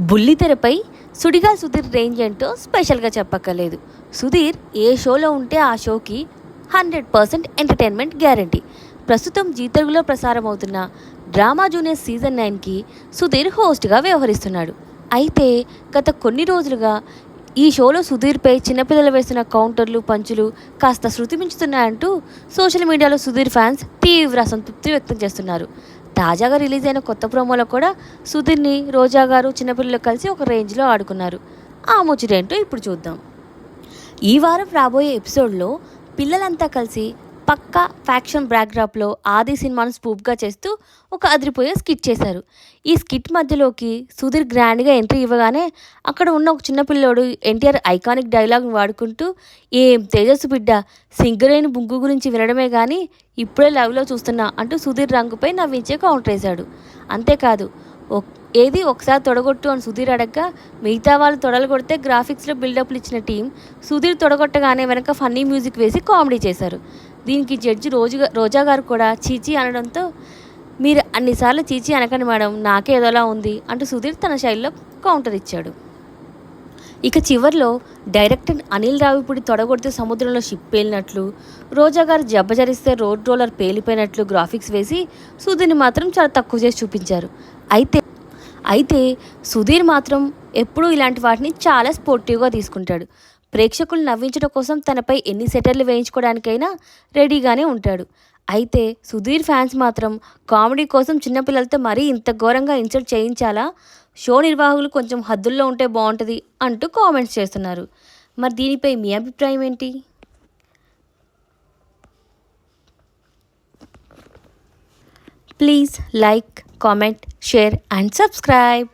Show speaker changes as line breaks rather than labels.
బుల్లితెరపై Sudigali Sudheer range ఏంటో స్పెషల్గా చెప్పక్కర్లేదు. సుధీర్ ఏ షోలో ఉంటే ఆ షోకి 100% ఎంటర్టైన్మెంట్ గ్యారంటీ. ప్రస్తుతం జీ తెలుగులో ప్రసారం అవుతున్న డ్రామా జూనియర్ సీజన్ 9కి సుధీర్ హోస్ట్గా వ్యవహరిస్తున్నాడు. అయితే గత కొన్ని రోజులుగా ఈ షోలో సుధీర్పై చిన్నపిల్లలు వేసిన కౌంటర్లు, పంచులు కాస్త శృతి మించుతున్నాయంటూ సోషల్ మీడియాలో సుధీర్ ఫ్యాన్స్ తీవ్ర అసంతృప్తి వ్యక్తం చేస్తున్నారు. తాజాగా రిలీజ్ అయిన కొత్త ప్రోమోలో కూడా సుధీర్ని, రోజా గారు చిన్నపిల్లలు కలిసి ఒక రేంజ్లో ఆడుకున్నారు. ఆ ముచ్చటేంటో ఇప్పుడు చూద్దాం. ఈ వారం రాబోయే ఎపిసోడ్లో పిల్లలంతా కలిసి పక్కా ఫ్యాక్షన్ బ్యాక్డ్రాప్లో ఆది సినిమాను స్పూఫ్గా చేస్తూ ఒక అదిరిపోయే స్కిట్ చేశారు. ఈ స్కిట్ మధ్యలోకి సుధీర్ గ్రాండ్గా ఎంట్రీ ఇవ్వగానే అక్కడ ఉన్న ఒక చిన్నపిల్లోడు ఎన్టీఆర్ ఐకానిక్ డైలాగ్ని వాడుకుంటూ, "ఏం తేజస్సు బిడ్డ, సింగరేణి బుంగు గురించి వినడమే కానీ ఇప్పుడే లవ్లో చూస్తున్నా" అంటూ సుధీర్ రంగుపై నవ్వించే కౌంటర్ వేశాడు. అంతేకాదు, ఏది ఒకసారి తొడగొట్టు అని సుధీర్ అడగ్గా మిగతా వాళ్ళు తొడలు కొడితే గ్రాఫిక్స్లో బిల్డప్లు ఇచ్చిన టీం సుధీర్ తొడగొట్టగానే వెనక ఫన్నీ మ్యూజిక్ వేసి కామెడీ చేశారు. దీనికి జడ్జి రోజా గారు కూడా చీచీ అనడంతో, "మీరు అన్నిసార్లు చీచీ అనకండి మేడం, నాకే ఏదోలా ఉంది" అంటూ సుధీర్ తన శైలిలో కౌంటర్ ఇచ్చాడు. ఇక చివర్లో డైరెక్టర్ అనిల్ రావిపూడి తొడగొడితే సముద్రంలో షిప్ పేలినట్లు, రోజా గారు జబ్బజరిస్తే రోడ్ రోలర్ పేలిపోయినట్లు గ్రాఫిక్స్ వేసి సుధీర్ని మాత్రం చాలా తక్కువ చేసి చూపించారు. అయితే సుధీర్ మాత్రం ఎప్పుడూ ఇలాంటి వాటిని చాలా స్పోర్టివ్గా తీసుకుంటాడు. ప్రేక్షకులు నవ్వించడం కోసం తనపై ఎన్ని సెటర్లు వేయించుకోవడానికైనా రెడీగానే ఉంటాడు. అయితే సుధీర్ ఫ్యాన్స్ మాత్రం కామెడీ కోసం చిన్నపిల్లలతో మరీ ఇంత ఘోరంగా ఇన్సల్ట్ చేయించాలా, షో నిర్వాహకులు కొంచెం హద్దుల్లో ఉంటే బాగుంటుంది అంటూ కామెంట్స్ చేస్తున్నారు. మరి దీనిపై మీ అభిప్రాయం ఏంటి? Please like, comment, share and subscribe.